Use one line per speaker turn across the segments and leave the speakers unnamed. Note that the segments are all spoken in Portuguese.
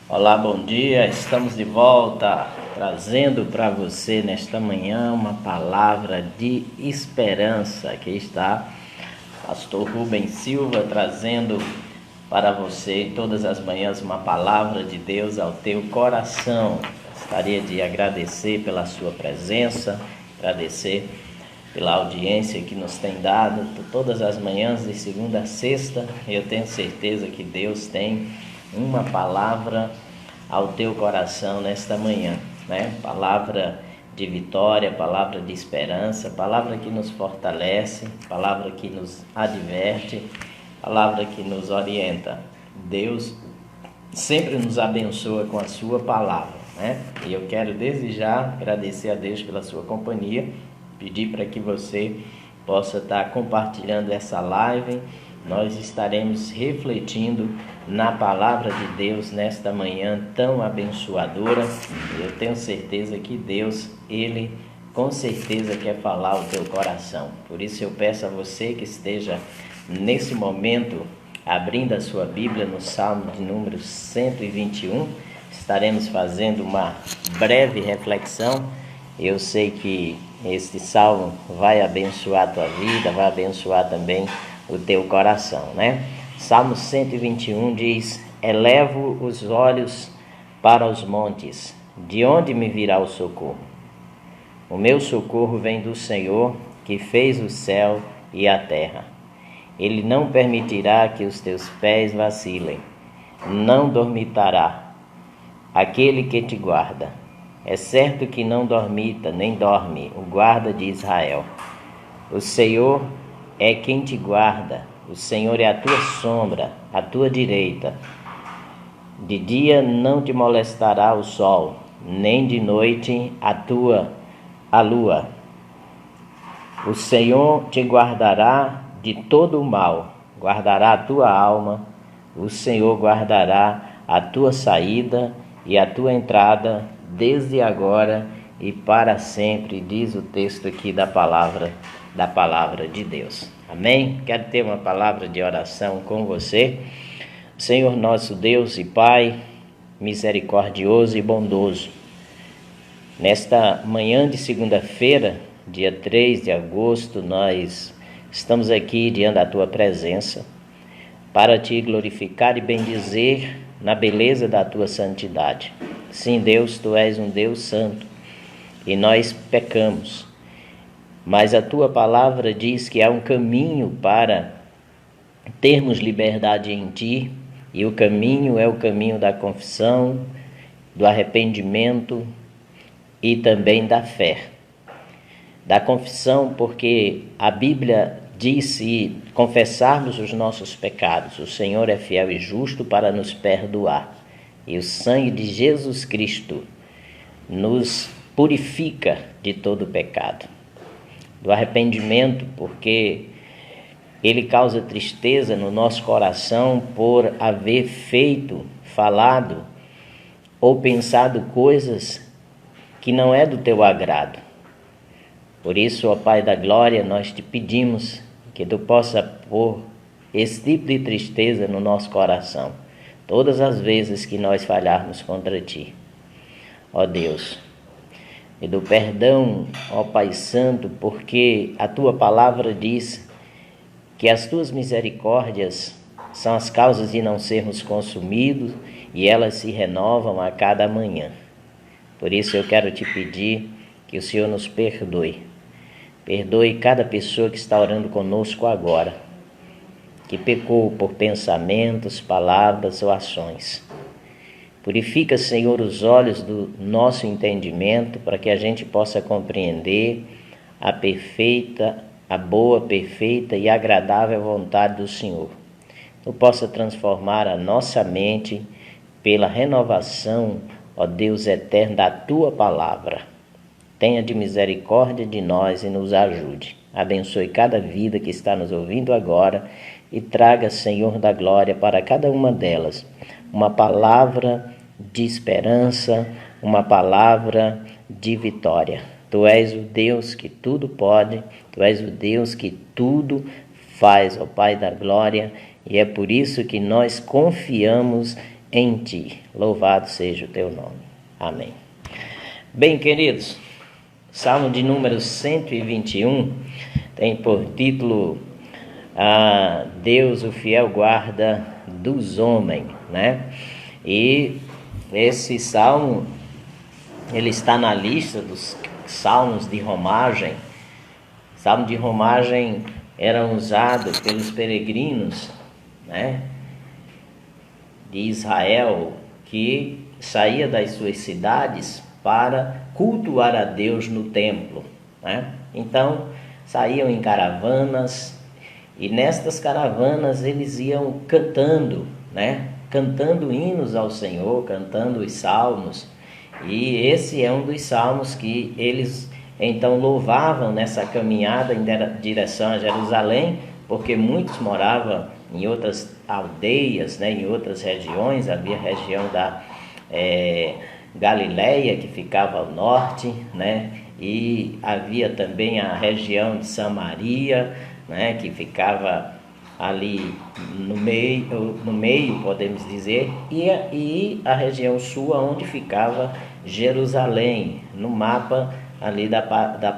Olá, bom dia. Estamos de volta trazendo para você nesta manhã uma palavra de esperança. Aqui está Pastor Rubens Silva trazendo para você todas as manhãs uma palavra de Deus ao teu coração. Gostaria de agradecer pela sua presença, agradecer pela audiência que nos tem dado todas as manhãs de segunda a sexta. Eu tenho certeza que Deus tem uma palavra ao teu coração nesta manhã, né? Palavra de vitória, palavra de esperança, palavra que nos fortalece, palavra que nos adverte, palavra que nos orienta. Deus sempre nos abençoa com a sua palavra, né? E eu quero desde já agradecer a Deus pela sua companhia, pedir para que você possa estar compartilhando essa live. Nós estaremos refletindo na palavra de Deus nesta manhã tão abençoadora. Eu tenho certeza que Deus, Ele com certeza quer falar ao teu coração. Por isso eu peço a você que esteja nesse momento abrindo a sua Bíblia no Salmo de número 121. Estaremos fazendo uma breve reflexão. Eu sei que este salmo vai abençoar a tua vida, vai abençoar também o teu coração, né? Salmo 121 diz: elevo os olhos para os montes, de onde me virá o socorro? O meu socorro vem do Senhor, que fez o céu e a terra. Ele não permitirá que os teus pés vacilem, não dormitará aquele que te guarda. É certo que não dormita, nem dorme o guarda de Israel. O Senhor é quem te guarda, o Senhor é a tua sombra, a tua direita. De dia não te molestará o sol, nem de noite a lua. O Senhor te guardará de todo o mal, guardará a tua alma. O Senhor guardará a tua saída e a tua entrada, desde agora e para sempre, diz o texto aqui da palavra de Deus. Amém? Quero ter uma palavra de oração com você. Senhor nosso Deus e Pai, misericordioso e bondoso, nesta manhã de segunda-feira, dia 3 de agosto, nós estamos aqui diante da tua presença para te glorificar e bendizer na beleza da tua santidade. Sim, Deus, tu és um Deus santo e nós pecamos, mas a tua palavra diz que há um caminho para termos liberdade em ti, e o caminho é o caminho da confissão, do arrependimento e também da fé. Da confissão, porque a Bíblia diz: se confessarmos os nossos pecados, o Senhor é fiel e justo para nos perdoar. E o sangue de Jesus Cristo nos purifica de todo pecado. Do arrependimento, porque ele causa tristeza no nosso coração por haver feito, falado ou pensado coisas que não é do teu agrado. Por isso, ó Pai da glória, nós te pedimos que tu possa pôr esse tipo de tristeza no nosso coração todas as vezes que nós falharmos contra ti. Ó Deus, e do perdão, ó Pai Santo, porque a tua palavra diz que as tuas misericórdias são as causas de não sermos consumidos e elas se renovam a cada manhã. Por isso eu quero te pedir que o Senhor nos perdoe. Perdoe cada pessoa que está orando conosco agora, que pecou por pensamentos, palavras ou ações. Purifica, Senhor, os olhos do nosso entendimento para que a gente possa compreender a boa, perfeita e agradável vontade do Senhor. Tu possa transformar a nossa mente pela renovação, ó Deus eterno, da tua palavra. Tenha de misericórdia de nós e nos ajude. Abençoe cada vida que está nos ouvindo agora e traga, Senhor da glória, para cada uma delas uma palavra de esperança, uma palavra de vitória. Tu és o Deus que tudo pode, tu és o Deus que tudo faz, ó Pai da glória, e é por isso que nós confiamos em ti. Louvado seja o teu nome. Amém. Bem, queridos, Salmo de número 121 tem por título Deus, o fiel guarda dos homens, né? E esse salmo, ele está na lista dos salmos de romagem. Salmo de romagem era usado pelos peregrinos, né, de Israel, que saía das suas cidades para cultuar a Deus no templo, né? Então saíam em caravanas, e nestas caravanas eles iam cantando, né? Cantando hinos ao Senhor, cantando os salmos. E esse é um dos salmos que eles então louvavam nessa caminhada em direção a Jerusalém, porque muitos moravam em outras aldeias, né? Em outras regiões. Havia a região da Galileia, que ficava ao norte, né? E havia também a região de Samaria, né? Que ficava ali no meio, podemos dizer, e a região sul, onde ficava Jerusalém, no mapa ali da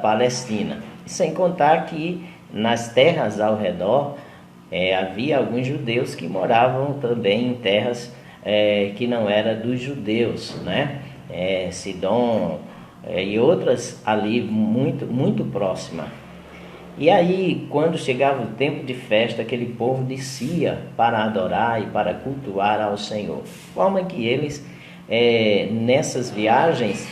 Palestina. Sem contar que nas terras ao redor havia alguns judeus que moravam também em terras que não eram dos judeus, né? Sidom e outras ali muito próximas. E aí, quando chegava o tempo de festa, aquele povo descia para adorar e para cultuar ao Senhor. De forma que eles, nessas viagens,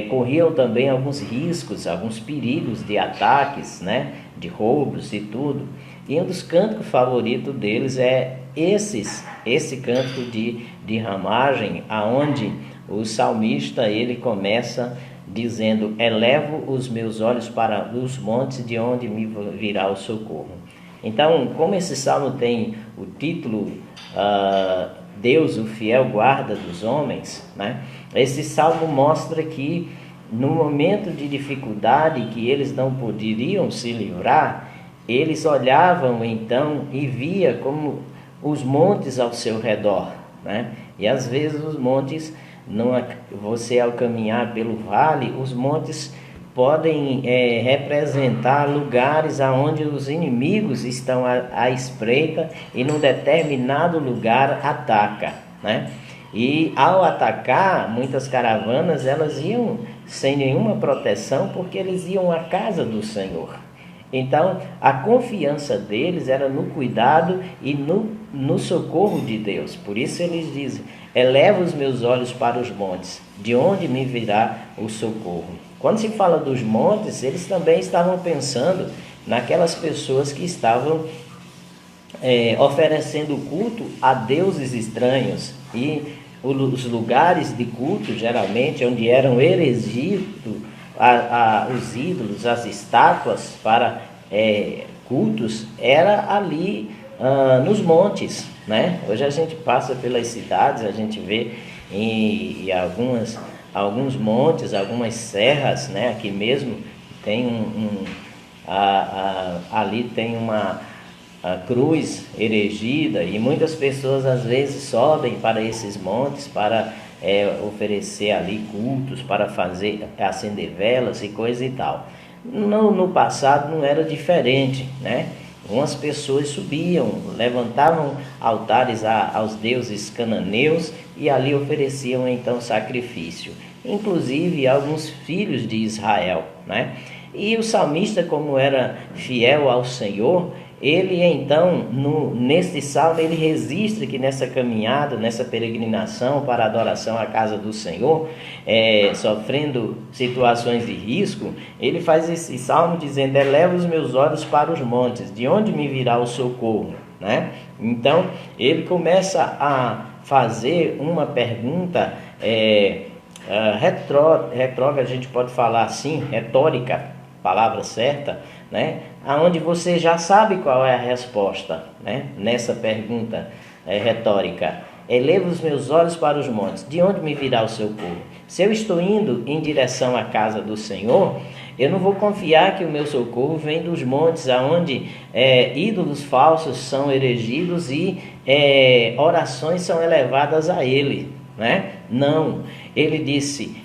corriam também alguns riscos, alguns perigos de ataques, né, de roubos e tudo. E um dos cânticos favoritos deles é esse cântico de ramagem, aonde o salmista ele começa dizendo: elevo os meus olhos para os montes, de onde me virá o socorro. Então, como esse salmo tem o título Deus, o fiel guarda dos homens, né? Esse salmo mostra que no momento de dificuldade que eles não poderiam se livrar, eles olhavam então e via como os montes ao seu redor, né? E às vezes os montes, você ao caminhar pelo vale, os montes podem representar lugares aonde os inimigos estão à espreita e num determinado lugar ataca, né? E ao atacar, muitas caravanas elas iam sem nenhuma proteção, porque eles iam à casa do Senhor. Então a confiança deles era no cuidado e no socorro de Deus. Por isso eles dizem: eleva os meus olhos para os montes, de onde me virá o socorro. Quando se fala dos montes, eles também estavam pensando naquelas pessoas que estavam oferecendo culto a deuses estranhos. E os lugares de culto, geralmente, onde eram erigidos os ídolos, as estátuas para cultos, era ali nos montes, né? Hoje a gente passa pelas cidades, a gente vê em alguns montes, algumas serras, né? Aqui mesmo tem ali tem uma cruz erigida, e muitas pessoas às vezes sobem para esses montes para oferecer ali cultos, para acender velas e coisa e tal. No passado não era diferente, né? Algumas pessoas subiam, levantavam altares aos deuses cananeus e ali ofereciam então sacrifício, inclusive alguns filhos de Israel, né? E o salmista, como era fiel ao Senhor, ele então, neste salmo, ele registra que nessa caminhada, nessa peregrinação para a adoração à casa do Senhor, sofrendo situações de risco, ele faz esse salmo dizendo: eleva os meus olhos para os montes, de onde me virá o socorro, né? Então, ele começa a fazer uma pergunta retrógrada, a gente pode falar assim, retórica, palavra certa, né? Aonde você já sabe qual é a resposta, né? Nessa pergunta retórica: eleva os meus olhos para os montes, de onde me virá o socorro? Se eu estou indo em direção à casa do Senhor, Eu não vou confiar que o meu socorro vem dos montes, aonde ídolos falsos são erigidos e orações são elevadas a ele, né? Não, ele disse: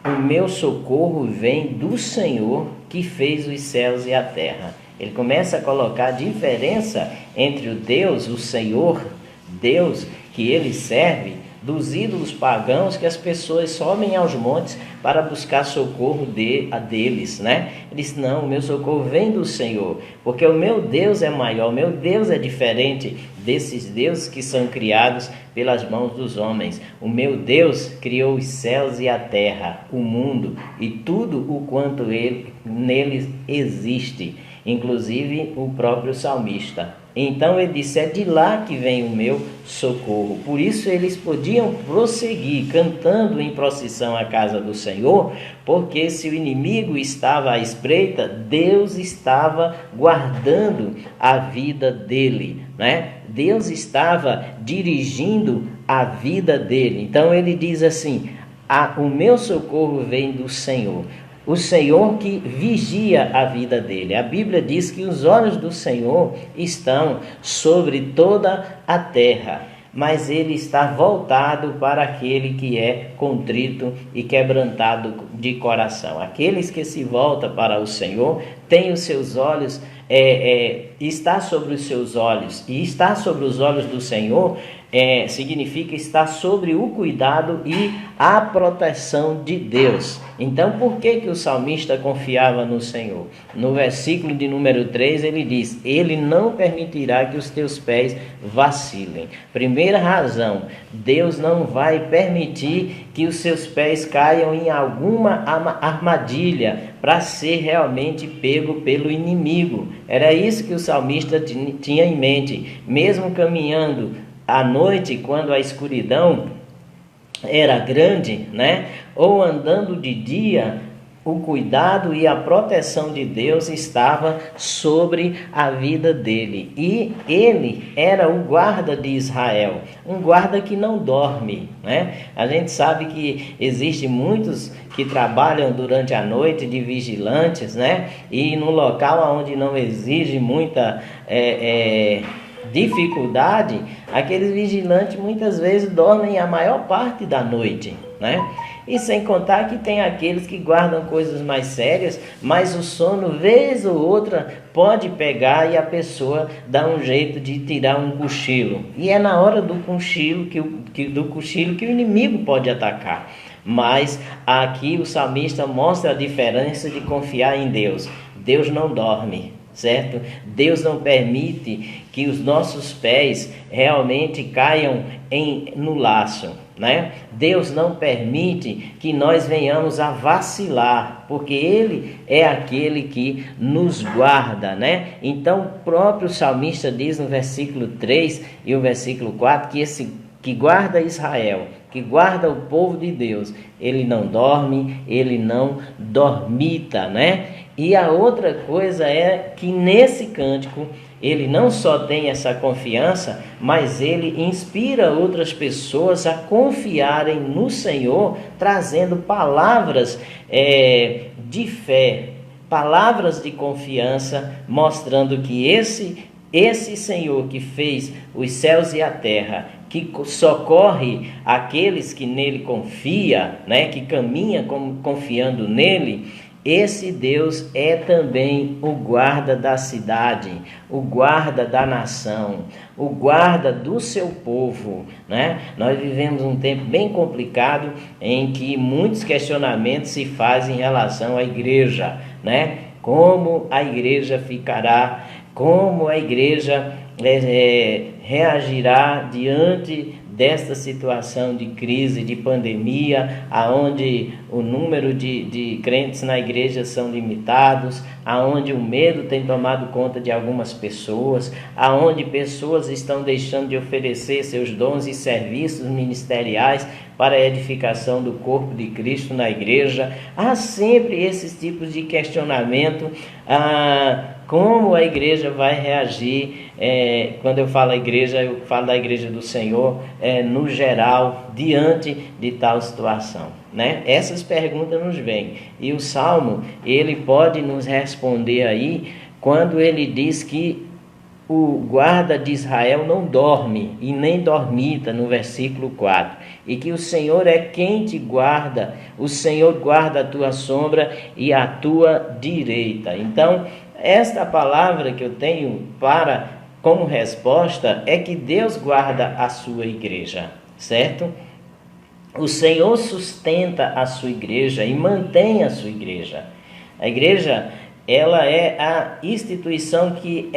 o meu socorro vem do Senhor que fez os céus e a terra. Ele começa a colocar a diferença entre o Deus, o Senhor, Deus que ele serve, dos ídolos pagãos que as pessoas sobem aos montes para buscar socorro deles, né? Ele disse: não, o meu socorro vem do Senhor, porque o meu Deus é maior, o meu Deus é diferente desses deuses que são criados pelas mãos dos homens. O meu Deus criou os céus e a terra, o mundo e tudo o quanto neles existe, inclusive o próprio salmista. Então ele disse: é de lá que vem o meu socorro. Por isso eles podiam prosseguir cantando em procissão à casa do Senhor, porque se o inimigo estava à espreita, Deus estava guardando a vida dele, né? Deus estava dirigindo a vida dele. Então ele diz assim: o meu socorro vem do Senhor. O Senhor que vigia a vida dele. A Bíblia diz que os olhos do Senhor estão sobre toda a terra, mas ele está voltado para aquele que é contrito e quebrantado de coração. Aqueles que se voltam para o Senhor têm os seus olhos, está sobre os seus olhos, e estar sobre os olhos do Senhor significa estar sobre o cuidado e a proteção de Deus. Então, por que o salmista confiava no Senhor? No versículo de número 3, ele diz: ele não permitirá que os teus pés vacilem. Primeira razão, Deus não vai permitir que os seus pés caiam em alguma armadilha para ser realmente pego pelo inimigo. Era isso que o salmista tinha em mente. Mesmo caminhando à noite, quando a escuridão era grande, né? Ou andando de dia, o cuidado e a proteção de Deus estava sobre a vida dele. E ele era o guarda de Israel, um guarda que não dorme, né? A gente sabe que existem muitos que trabalham durante a noite de vigilantes, né? E no local onde não exige muita dificuldade, aqueles vigilantes muitas vezes dormem a maior parte da noite, né? E sem contar que tem aqueles que guardam coisas mais sérias, mas o sono, vez ou outra, pode pegar e a pessoa dá um jeito de tirar um cochilo. E é na hora do cochilo que o inimigo pode atacar. Mas aqui o salmista mostra a diferença de confiar em Deus. Deus não dorme, certo? Deus não permite que os nossos pés realmente caiam no laço, né? Deus não permite que nós venhamos a vacilar, porque Ele é aquele que nos guarda, né? Então o próprio salmista diz no versículo 3 e o versículo 4 que esse que guarda Israel, que guarda o povo de Deus, ele não dorme, ele não dormita, né? E a outra coisa é que nesse cântico ele não só tem essa confiança, mas ele inspira outras pessoas a confiarem no Senhor, trazendo palavras de fé, palavras de confiança, mostrando que esse Senhor que fez os céus e a terra, que socorre aqueles que nele confia, né, que caminha confiando nele, esse Deus é também o guarda da cidade, o guarda da nação, o guarda do seu povo, né? Nós vivemos um tempo bem complicado em que muitos questionamentos se fazem em relação à igreja, né? Como a igreja ficará, como a igreja reagirá diante desta situação de crise, de pandemia, aonde o número de crentes na igreja são limitados, aonde o medo tem tomado conta de algumas pessoas, aonde pessoas estão deixando de oferecer seus dons e serviços ministeriais para a edificação do corpo de Cristo na igreja. Há sempre esses tipos de questionamento como a igreja vai reagir. Quando eu falo igreja, eu falo da igreja do Senhor no geral, diante de tal situação, né? Essas perguntas nos vêm, e o Salmo, ele pode nos responder aí, quando ele diz que o guarda de Israel não dorme e nem dormita, no versículo 4, e que o Senhor é quem te guarda, o Senhor guarda a tua sombra e a tua direita. Então, esta palavra que eu tenho como resposta é que Deus guarda a sua igreja, certo? O Senhor sustenta a sua igreja e mantém a sua igreja. A igreja, ela é a instituição que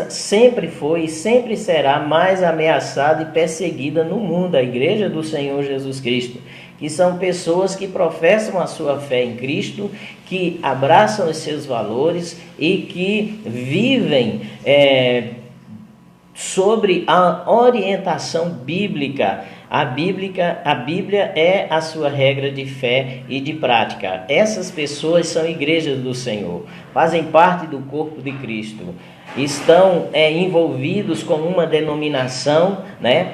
sempre foi e sempre será mais ameaçada e perseguida no mundo, a igreja do Senhor Jesus Cristo, que são pessoas que professam a sua fé em Cristo, que abraçam os seus valores e que vivem sobre a orientação bíblica. A Bíblia é a sua regra de fé e de prática. Essas pessoas são igrejas do Senhor, fazem parte do corpo de Cristo, estão envolvidos com uma denominação, né,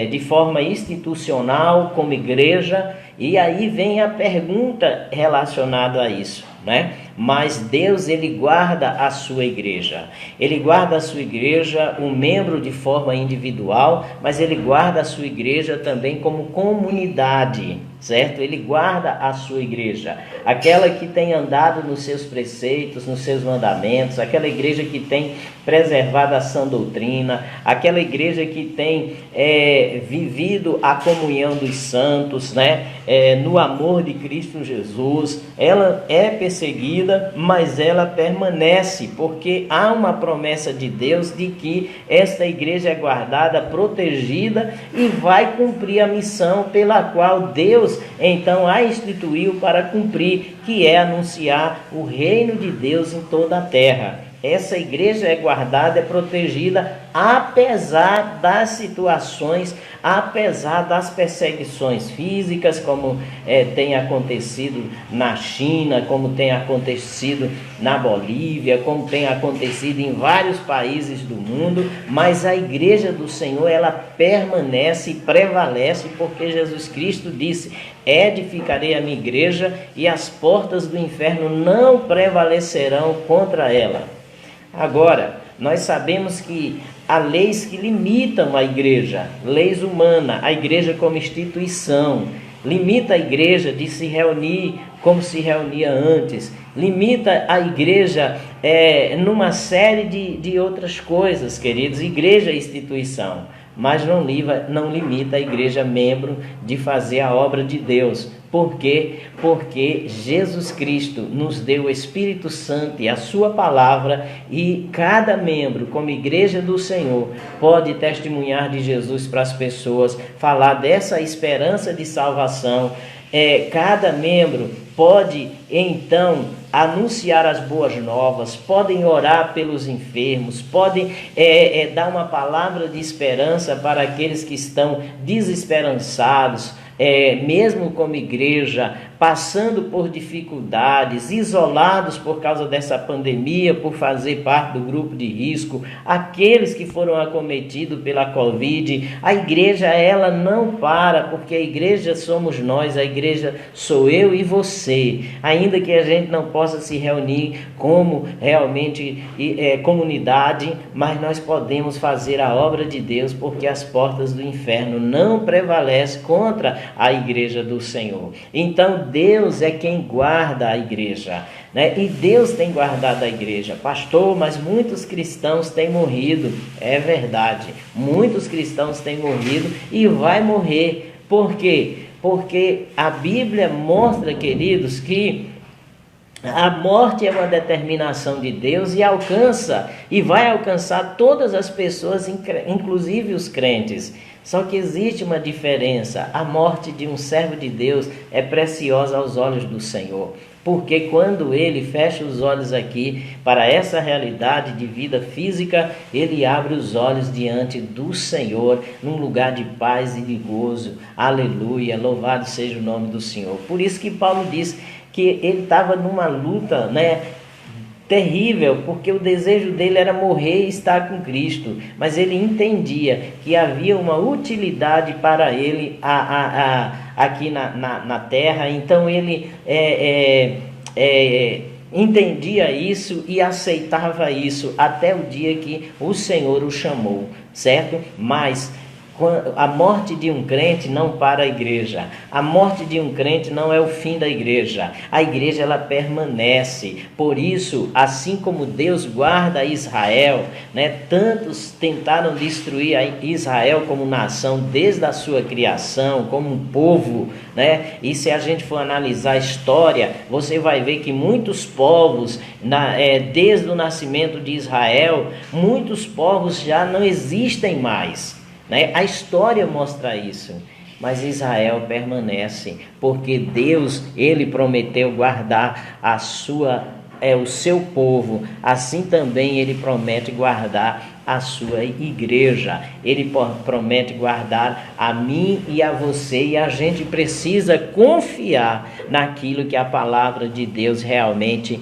de forma institucional, como igreja, e aí vem a pergunta relacionada a isso, né? Mas Deus, ele guarda a sua igreja. Ele guarda a sua igreja, um membro de forma individual, mas ele guarda a sua igreja também como comunidade, certo? Ele guarda a sua igreja, aquela que tem andado nos seus preceitos, nos seus mandamentos, aquela igreja que tem preservado a sã doutrina, aquela igreja que tem vivido a comunhão dos santos, né? No amor de Cristo Jesus. Ela é perseguida, mas ela permanece, porque há uma promessa de Deus de que esta igreja é guardada, protegida e vai cumprir a missão pela qual Deus então a instituiu para cumprir, que é anunciar o reino de Deus em toda a terra. Essa igreja é guardada, é protegida, apesar das situações, apesar das perseguições físicas, como tem acontecido na China, como tem acontecido na Bolívia, como tem acontecido em vários países do mundo. Mas a igreja do Senhor, ela permanece e prevalece, porque Jesus Cristo disse: edificarei a minha igreja e as portas do inferno não prevalecerão contra ela. Agora, nós sabemos que há leis que limitam a igreja, leis humanas, a igreja como instituição, limita a igreja de se reunir como se reunia antes, limita a igreja numa série de outras coisas, queridos. Igreja é instituição, mas não limita a igreja membro de fazer a obra de Deus. Por quê? Porque Jesus Cristo nos deu o Espírito Santo e a sua palavra, e cada membro, como igreja do Senhor, pode testemunhar de Jesus para as pessoas, falar dessa esperança de salvação. Cada membro pode, então, anunciar as boas novas, podem orar pelos enfermos, podem dar uma palavra de esperança para aqueles que estão desesperançados, mesmo como igreja, passando por dificuldades, isolados por causa dessa pandemia, por fazer parte do grupo de risco, aqueles que foram acometidos pela Covid. A igreja, ela não para, porque a igreja somos nós, a igreja sou eu e você. Ainda que a gente não possa se reunir como realmente comunidade, mas nós podemos fazer a obra de Deus, porque as portas do inferno não prevalecem contra a igreja do Senhor. Então Deus é quem guarda a igreja, né? E Deus tem guardado a igreja. Pastor, mas muitos cristãos têm morrido. É verdade, muitos cristãos têm morrido e vai morrer. Por quê? Porque a Bíblia mostra, queridos, que a morte é uma determinação de Deus e alcança e vai alcançar todas as pessoas, inclusive os crentes. Só que existe uma diferença. A morte de um servo de Deus é preciosa aos olhos do Senhor, porque quando ele fecha os olhos aqui para essa realidade de vida física, ele abre os olhos diante do Senhor, num lugar de paz e de gozo. Aleluia, louvado seja o nome do Senhor. Por isso que Paulo diz que ele estava numa luta, né, terrível, porque o desejo dele era morrer e estar com Cristo, mas ele entendia que havia uma utilidade para ele aqui na terra. Então ele entendia isso e aceitava isso até o dia que o Senhor o chamou, certo? Mas a morte de um crente não para a igreja. A morte de um crente não é o fim da igreja. A igreja, ela permanece. Por isso, assim como Deus guarda Israel, né, tantos tentaram destruir Israel como nação desde a sua criação, como um povo, né? E se a gente for analisar a história, você vai ver que muitos povos, desde o nascimento de Israel, muitos povos já não existem mais. A história mostra isso, mas Israel permanece, porque Deus, ele prometeu guardar o seu povo. Assim também ele promete guardar a sua igreja. Ele promete guardar a mim e a você, e a gente precisa confiar naquilo que a palavra de Deus realmente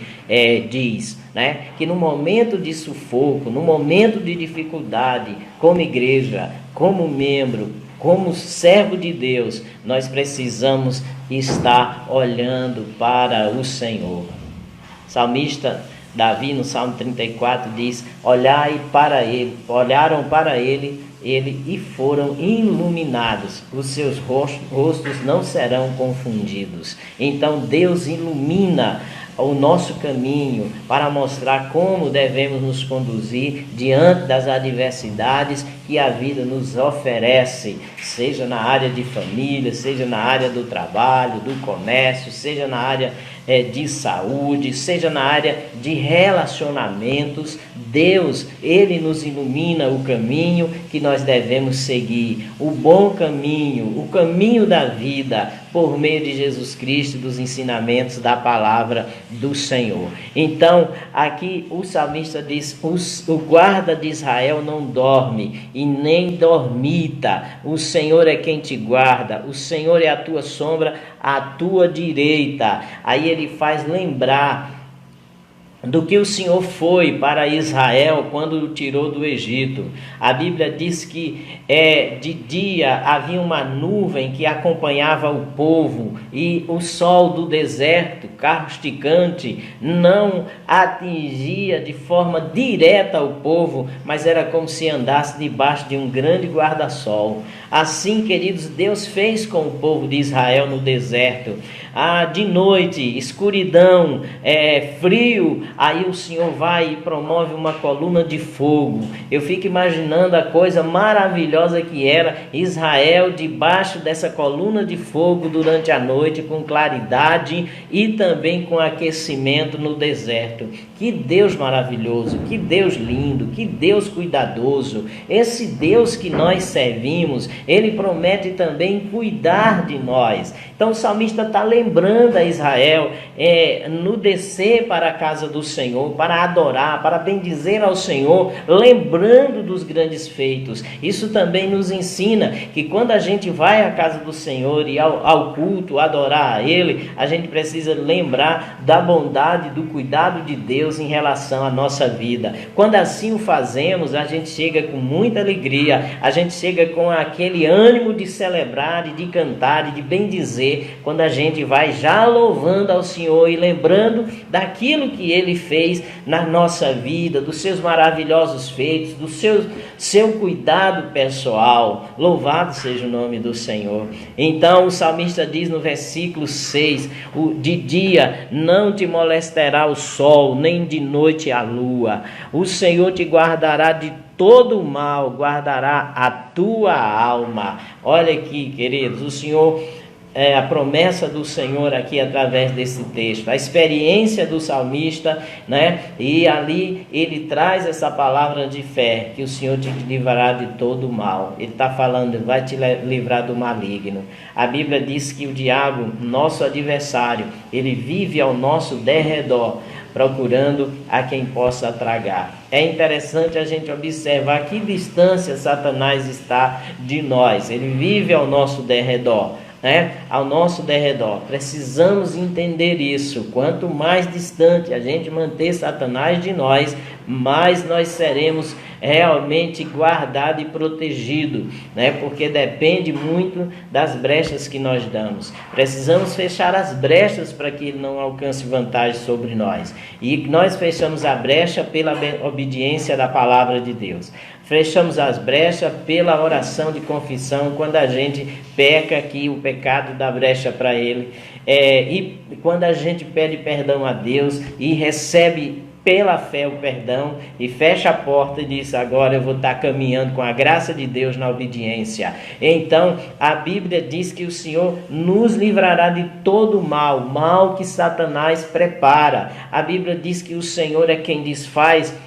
diz, né? Que no momento de sufoco, no momento de dificuldade, como igreja, como membro, como servo de Deus, nós precisamos estar olhando para o Senhor. O salmista Davi, no Salmo 34, diz: olharam para ele e foram iluminados, os seus rostos não serão confundidos. Então Deus ilumina o nosso caminho para mostrar como devemos nos conduzir diante das adversidades que a vida nos oferece, seja na área de família, seja na área do trabalho, do comércio, seja na área de saúde, seja na área de relacionamentos. Deus, ele nos ilumina o caminho que nós devemos seguir, o bom caminho, o caminho da vida, por meio de Jesus Cristo, dos ensinamentos da palavra do Senhor. Então, aqui o salmista diz: o guarda de Israel não dorme e nem dormita. O Senhor é quem te guarda, o Senhor é a tua sombra à tua direita. Aí ele faz lembrar do que o Senhor foi para Israel quando o tirou do Egito. A Bíblia diz que de dia havia uma nuvem que acompanhava o povo, e o sol do deserto, causticante, não atingia de forma direta o povo, mas era como se andasse debaixo de um grande guarda-sol. Assim, queridos, Deus fez com o povo de Israel no deserto. De noite, escuridão, frio, aí o Senhor vai e promove uma coluna de fogo. Eu fico imaginando a coisa maravilhosa que era Israel debaixo dessa coluna de fogo durante a noite, com claridade e também com aquecimento no deserto. Que Deus maravilhoso, que Deus lindo, que Deus cuidadoso. Esse Deus que nós servimos, ele promete também cuidar de nós. Então o salmista está lembrando a Israel no descer para a casa do Senhor, para adorar, para bendizer ao Senhor, lembrando dos grandes feitos. Isso também nos ensina que quando a gente vai à casa do Senhor e ao culto, adorar a Ele, a gente precisa lembrar da bondade, do cuidado de Deus em relação à nossa vida. Quando assim o fazemos, a gente chega com muita alegria, a gente chega com aquele ânimo de celebrar e de cantar e de bendizer, quando a gente vai já louvando ao Senhor e lembrando daquilo que Ele fez na nossa vida, dos seus maravilhosos feitos, do seu cuidado pessoal. Louvado seja o nome do Senhor. Então o salmista diz no versículo 6, de dia não te molestará o sol, nem de noite a lua. O Senhor te guardará de todo o mal, guardará a tua alma. Olha aqui, queridos, o Senhor, a promessa do Senhor aqui através desse texto, a experiência do salmista, né? E ali ele traz essa palavra de fé, que o Senhor te livrará de todo o mal. Ele está falando, vai te livrar do maligno. A Bíblia diz que o diabo, nosso adversário, ele vive ao nosso derredor, procurando a quem possa tragar. É interessante a gente observar que distância Satanás está de nós. Ele vive ao nosso derredor. né, ao nosso derredor. Precisamos entender isso. Quanto mais distante a gente manter Satanás de nós, mais nós seremos realmente guardado e protegido, né? Porque depende muito das brechas que nós damos. Precisamos fechar as brechas para que ele não alcance vantagem sobre nós. E nós fechamos a brecha pela obediência da palavra de Deus. Fechamos as brechas pela oração de confissão, quando a gente peca aqui, o pecado dá brecha para ele. E quando a gente pede perdão a Deus e recebe pela fé o perdão e fecha a porta e diz: agora eu vou estar caminhando com a graça de Deus na obediência. Então a Bíblia diz que o Senhor nos livrará de todo mal que Satanás prepara. A Bíblia diz que o Senhor é quem desfaz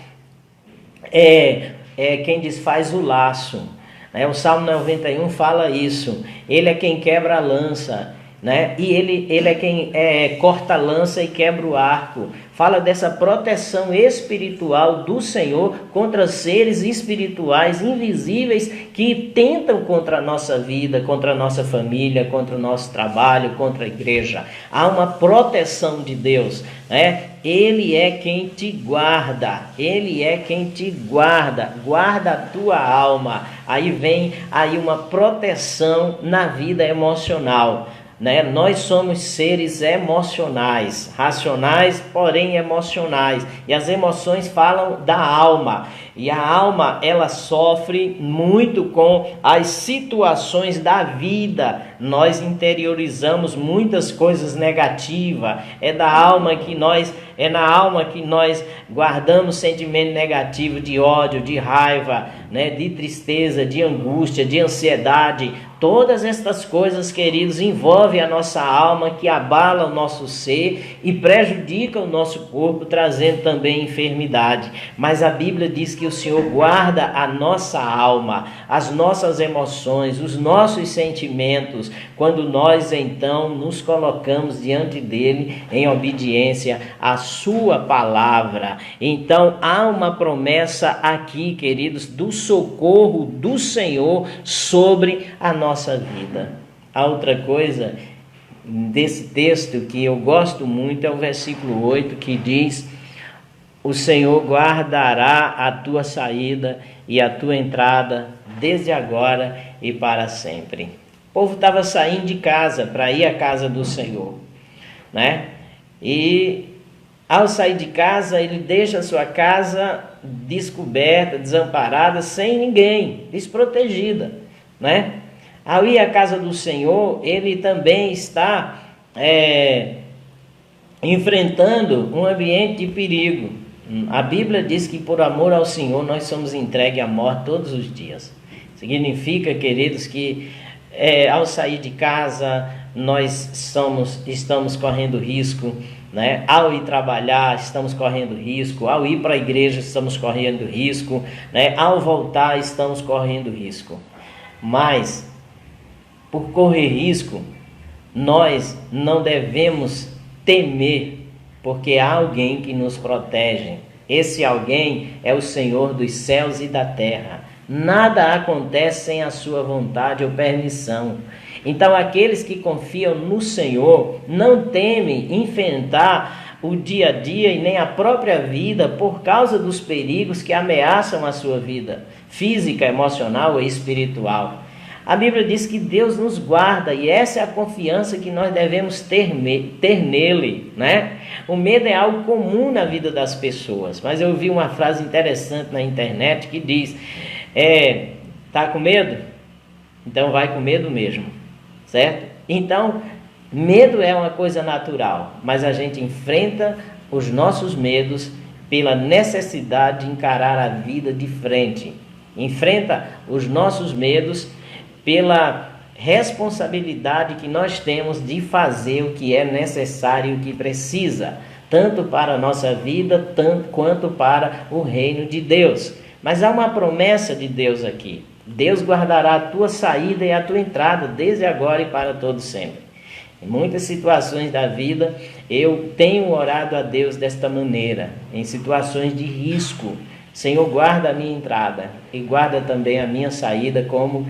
quem desfaz o laço, né? O Salmo 91 fala isso. Ele é quem quebra a lança, né? E ele é quem corta a lança e quebra o arco. Fala dessa proteção espiritual do Senhor contra seres espirituais invisíveis que tentam contra a nossa vida, contra a nossa família, contra o nosso trabalho, contra a igreja. Há uma proteção de Deus, né? Ele é quem te guarda, Ele é quem te guarda, guarda a tua alma. Aí vem uma proteção na vida emocional, né? Nós somos seres emocionais, racionais, porém emocionais, e as emoções falam da alma, e a alma ela sofre muito com as situações da vida. Nós interiorizamos muitas coisas negativas, é na alma que nós guardamos sentimento negativo de ódio, de raiva, né? De tristeza, de angústia, de ansiedade. Todas estas coisas, queridos, envolvem a nossa alma, que abala o nosso ser e prejudica o nosso corpo, trazendo também enfermidade. Mas a Bíblia diz que o Senhor guarda a nossa alma, as nossas emoções, os nossos sentimentos, quando nós então nos colocamos diante dele em obediência à sua palavra. Então há uma promessa aqui, queridos, do socorro do Senhor sobre a nossa vida. A outra coisa desse texto que eu gosto muito é o versículo 8, que diz: o Senhor guardará a tua saída e a tua entrada desde agora e para sempre. O povo estava saindo de casa para ir à casa do Senhor, né? E ao sair de casa, ele deixa a sua casa descoberta, desamparada, sem ninguém, desprotegida, né? Ao ir à casa do Senhor, ele também está enfrentando um ambiente de perigo. A Bíblia diz que por amor ao Senhor nós somos entregues à morte todos os dias. Significa, queridos, que ao sair de casa nós estamos correndo risco, né? Ao ir trabalhar estamos correndo risco, ao ir para a igreja estamos correndo risco, né? Ao voltar estamos correndo risco. Mas por correr risco, nós não devemos temer, porque há alguém que nos protege. Esse alguém é o Senhor dos céus e da terra. Nada acontece sem a sua vontade ou permissão. Então aqueles que confiam no Senhor não temem enfrentar o dia a dia e nem a própria vida por causa dos perigos que ameaçam a sua vida física, emocional e espiritual. A Bíblia diz que Deus nos guarda, e essa é a confiança que nós devemos ter nele, né? O medo é algo comum na vida das pessoas, mas eu vi uma frase interessante na internet que diz: tá com medo? Então vai com medo mesmo, certo? Então, medo é uma coisa natural, mas a gente enfrenta os nossos medos pela necessidade de encarar a vida de frente. Enfrenta os nossos medos pela responsabilidade que nós temos de fazer o que é necessário e o que precisa, tanto para a nossa vida, tanto quanto para o reino de Deus. Mas há uma promessa de Deus aqui: Deus guardará a tua saída e a tua entrada desde agora e para todo sempre. Em muitas situações da vida eu tenho orado a Deus desta maneira, em situações de risco: Senhor, guarda a minha entrada e guarda também a minha saída, como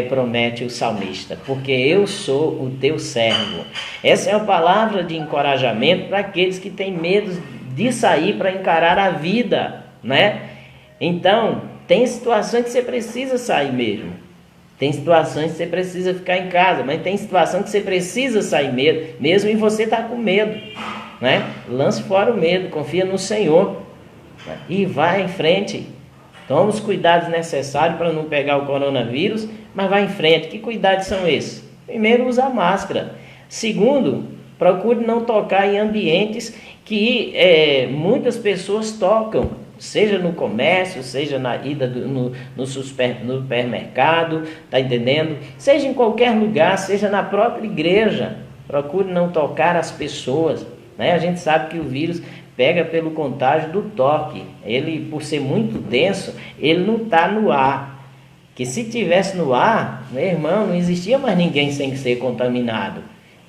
promete o salmista, porque eu sou o teu servo. Essa é uma palavra de encorajamento para aqueles que têm medo de sair para encarar a vida, né? Então, tem situações que você precisa sair mesmo. Tem situações que você precisa ficar em casa, mas tem situação que você precisa sair mesmo e você está com medo, né? Lance fora o medo, confia no Senhor, né? E vai em frente. Toma os cuidados necessários para não pegar o coronavírus, mas vai em frente. Que cuidados são esses? Primeiro, usa máscara. Segundo, procure não tocar em ambientes que muitas pessoas tocam, seja no comércio, seja na ida no supermercado, tá entendendo? Seja em qualquer lugar, seja na própria igreja, procure não tocar as pessoas, né? A gente sabe que o vírus pega pelo contágio do toque. Ele, por ser muito denso, ele não está no ar. Que se tivesse no ar, meu irmão, não existia mais ninguém sem ser contaminado.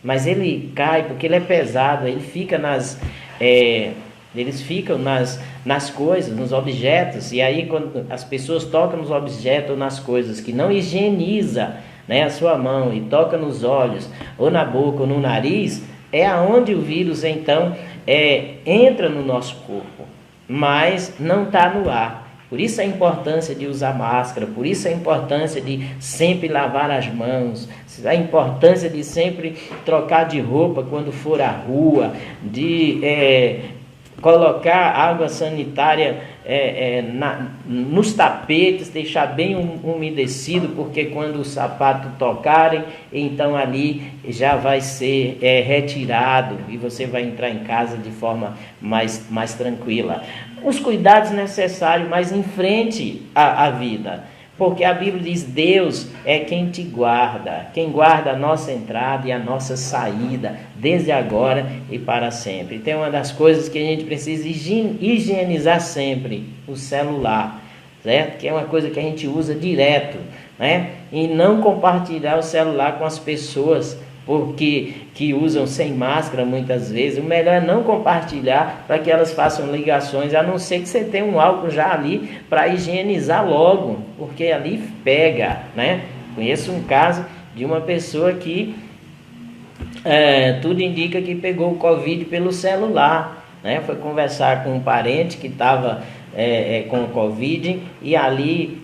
Mas ele cai porque ele é pesado, ele fica eles ficam nas coisas, nos objetos, e aí quando as pessoas tocam nos objetos ou nas coisas que não higieniza, né, a sua mão e toca nos olhos, ou na boca ou no nariz, é aonde o vírus então entra no nosso corpo, mas não está no ar. Por isso a importância de usar máscara, por isso a importância de sempre lavar as mãos, a importância de sempre trocar de roupa quando for à rua, de colocar água sanitária nos tapetes, deixar bem umedecido, porque quando o sapato tocarem, então ali já vai ser retirado e você vai entrar em casa de forma mais tranquila. Os cuidados necessários, mas em frente à vida. Porque a Bíblia diz, Deus é quem te guarda, quem guarda a nossa entrada e a nossa saída, desde agora e para sempre. Tem uma das coisas que a gente precisa higienizar sempre, o celular, certo? Que é uma coisa que a gente usa direto, né? E não compartilhar o celular com as pessoas que usam sem máscara muitas vezes. O melhor é não compartilhar para que elas façam ligações, a não ser que você tenha um álcool já ali para higienizar logo, porque ali pega, né? Conheço um caso de uma pessoa que tudo indica que pegou o Covid pelo celular, né? Foi conversar com um parente que estava com o Covid e ali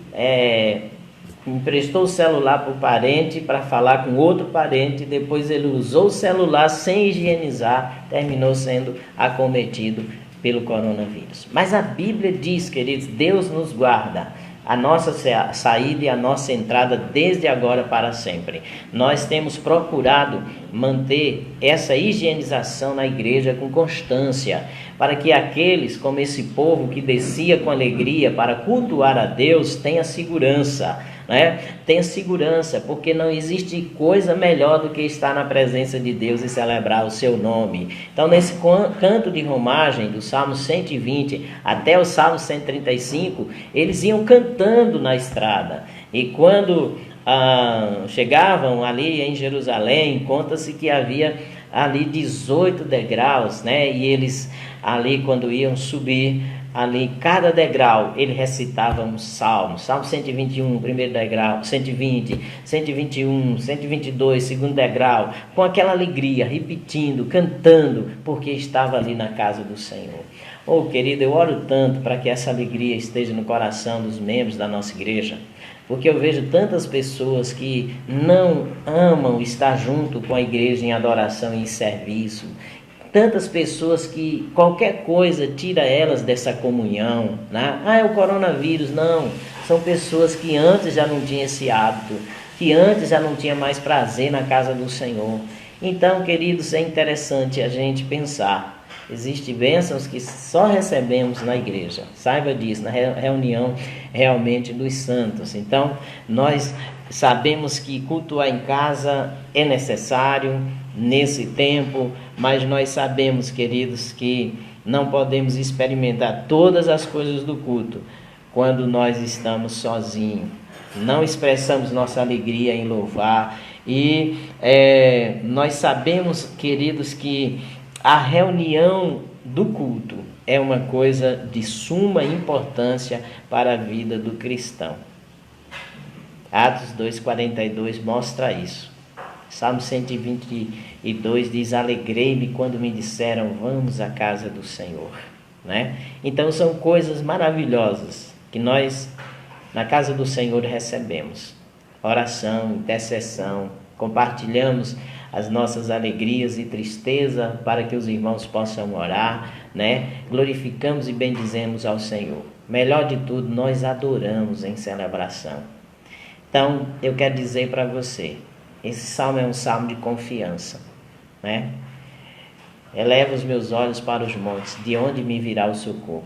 emprestou o celular para o parente para falar com outro parente, depois ele usou o celular sem higienizar, terminou sendo acometido pelo coronavírus. Mas a Bíblia diz, queridos, Deus nos guarda a nossa saída e a nossa entrada desde agora para sempre. Nós temos procurado manter essa higienização na igreja com constância, para que aqueles, como esse povo que descia com alegria para cultuar a Deus, tenha segurança, né? Tenha segurança, porque não existe coisa melhor do que estar na presença de Deus e celebrar o seu nome. Então, nesse canto de romagem do Salmo 120 até o Salmo 135, eles iam cantando na estrada. E quando chegavam ali em Jerusalém, conta-se que havia ali 18 degraus, né? E eles ali, quando iam subir, ali cada degrau ele recitava um salmo. Salmo 121, primeiro degrau, 120, 121, 122, segundo degrau, com aquela alegria, repetindo, cantando, porque estava ali na casa do Senhor. Oh, querido, eu oro tanto para que essa alegria esteja no coração dos membros da nossa igreja, porque eu vejo tantas pessoas que não amam estar junto com a igreja em adoração e em serviço. Tantas pessoas que qualquer coisa tira elas dessa comunhão, né? É o coronavírus. Não, são pessoas que antes já não tinham esse hábito, que antes já não tinha mais prazer na casa do Senhor. Então, queridos, é interessante a gente pensar. Existem bênçãos que só recebemos na igreja. Saiba disso, na reunião realmente dos santos. Então, nós sabemos que cultuar em casa é necessário nesse tempo, mas nós sabemos, queridos, que não podemos experimentar todas as coisas do culto quando nós estamos sozinhos. Não expressamos nossa alegria em louvar. E nós sabemos, queridos, que a reunião do culto é uma coisa de suma importância para a vida do cristão. Atos 2,42 mostra isso. Salmo 122 diz: alegrei-me quando me disseram, vamos à casa do Senhor, né? Então são coisas maravilhosas que nós na casa do Senhor recebemos. Oração, intercessão, compartilhamos as nossas alegrias e tristeza para que os irmãos possam orar, né? Glorificamos e bendizemos ao Senhor. Melhor de tudo, nós adoramos em celebração. Então, eu quero dizer para você, esse salmo é um salmo de confiança, né? Eleva os meus olhos para os montes, de onde me virá o socorro?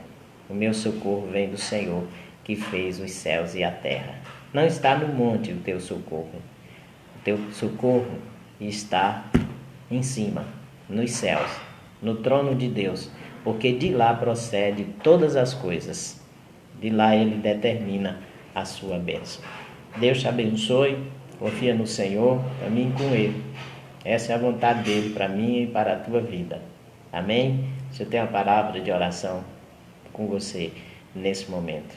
O meu socorro vem do Senhor, que fez os céus e a terra. Não está no monte o teu socorro. O teu socorro está em cima, nos céus, no trono de Deus, porque de lá procede todas as coisas. De lá Ele determina a sua bênção. Deus te abençoe, confia no Senhor, caminhe com Ele. Essa é a vontade dEle para mim e para a tua vida. Amém? Eu tenho a palavra de oração com você nesse momento.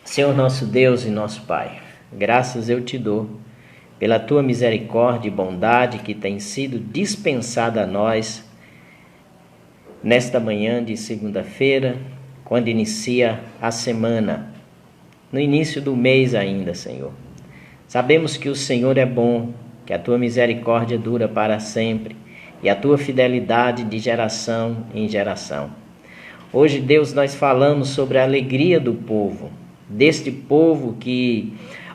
Senhor nosso Deus e nosso Pai, graças eu te dou pela tua misericórdia e bondade que tem sido dispensada a nós nesta manhã de segunda-feira, quando inicia a semana, no início do mês ainda, Senhor. Sabemos que o Senhor é bom, que a tua misericórdia dura para sempre e a tua fidelidade de geração em geração. Hoje, Deus, nós falamos sobre a alegria do povo, deste povo que,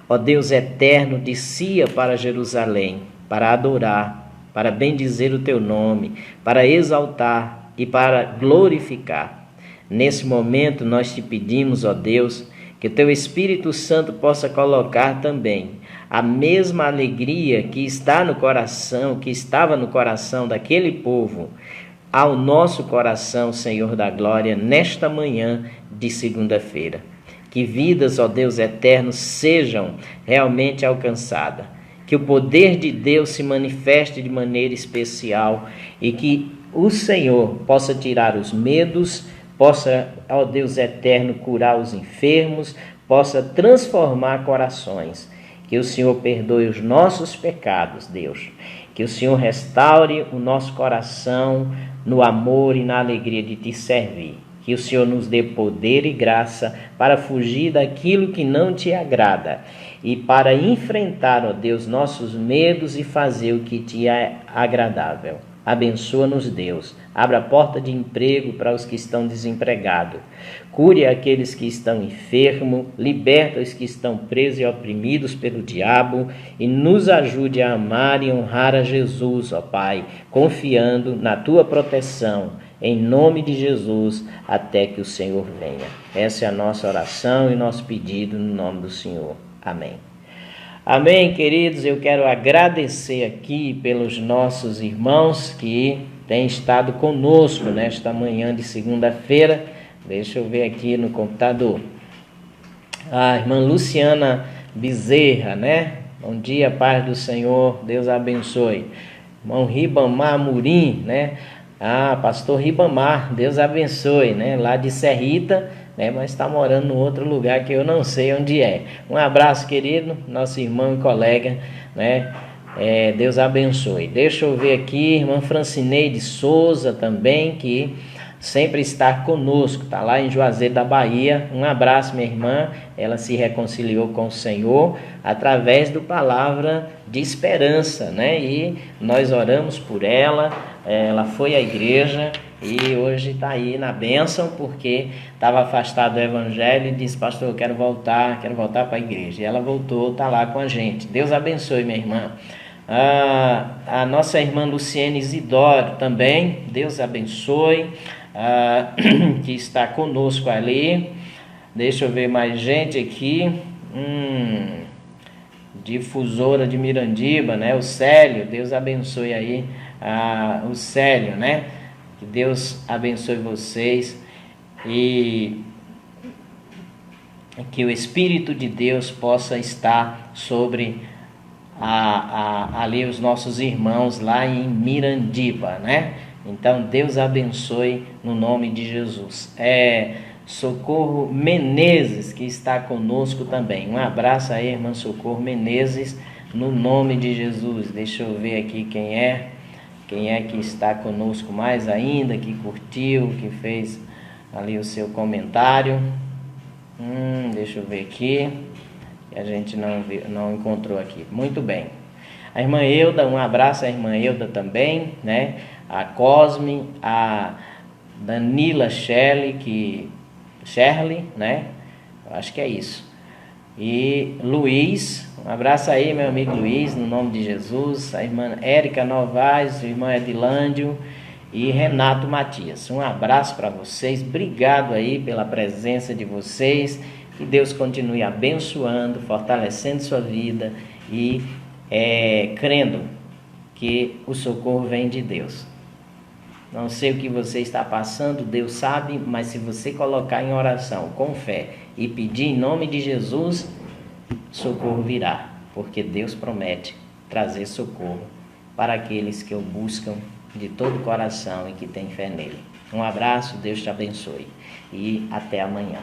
ó Deus eterno, descia para Jerusalém, para adorar, para bendizer o teu nome, para exaltar e para glorificar. Nesse momento nós te pedimos, ó Deus, que o teu Espírito Santo possa colocar também a mesma alegria que está no coração, que estava no coração daquele povo, ao nosso coração, Senhor da glória, nesta manhã de segunda-feira. Que vidas, ó Deus eterno, sejam realmente alcançadas. Que o poder de Deus se manifeste de maneira especial e que o Senhor possa tirar os medos, possa, ó Deus eterno, curar os enfermos, possa transformar corações. Que o Senhor perdoe os nossos pecados, Deus. Que o Senhor restaure o nosso coração no amor e na alegria de te servir. Que o Senhor nos dê poder e graça para fugir daquilo que não te agrada e para enfrentar, ó Deus, nossos medos e fazer o que te é agradável. Abençoa-nos, Deus. Abra a porta de emprego para os que estão desempregados. Cure aqueles que estão enfermos. Liberta os que estão presos e oprimidos pelo diabo. E nos ajude a amar e honrar a Jesus, ó Pai, confiando na tua proteção. Em nome de Jesus, até que o Senhor venha. Essa é a nossa oração e nosso pedido no nome do Senhor. Amém. Amém, queridos. Eu quero agradecer aqui pelos nossos irmãos que têm estado conosco nesta manhã de segunda-feira. Deixa eu ver aqui no computador. A irmã Luciana Bezerra, né? Bom dia, paz do Senhor. Deus abençoe. Irmão Ribamar Murim, né? Pastor Ribamar, Deus abençoe, né? Lá de Serrita, né? Mas está morando em outro lugar que eu não sei onde é. Um abraço, querido, nosso irmão e colega, né? Deus abençoe. Deixa eu ver aqui, irmã Francineide Souza também, que sempre está conosco, está lá em Juazeiro da Bahia. Um abraço, minha irmã. Ela se reconciliou com o Senhor através do palavra de esperança, né? E nós oramos por ela. Ela foi à igreja e hoje está aí na bênção, porque estava afastado do evangelho e disse: pastor, eu quero voltar para a igreja. E ela voltou, está lá com a gente. Deus abençoe, minha irmã. A nossa irmã Luciene Isidoro também, Deus abençoe, que está conosco ali. Deixa eu ver mais gente aqui. Difusora de Mirandiba, né? O Célio, Deus abençoe aí o Célio, né? Que Deus abençoe vocês e que o Espírito de Deus possa estar sobre ali os nossos irmãos lá em Mirandiba, né? Então Deus abençoe no nome de Jesus. Socorro Menezes, que está conosco também. Um abraço aí, irmã Socorro Menezes, no nome de Jesus. Deixa eu ver aqui quem é que está conosco mais ainda, que curtiu, que fez ali o seu comentário. Deixa eu ver aqui, que a gente não encontrou aqui. Muito bem. A irmã Euda, um abraço à irmã Euda também, né? A Cosme, a Danila Shirley, né? Eu acho que é isso. E Luiz, um abraço aí, meu amigo Luiz, no nome de Jesus. A irmã Érica Novaes, a irmã Edilândio e Renato Matias. Um abraço para vocês, obrigado aí pela presença de vocês. Que Deus continue abençoando, fortalecendo sua vida e crendo que o socorro vem de Deus. Não sei o que você está passando, Deus sabe, mas se você colocar em oração com fé e pedir em nome de Jesus, socorro virá, porque Deus promete trazer socorro para aqueles que o buscam de todo o coração e que têm fé nele. Um abraço, Deus te abençoe e até amanhã.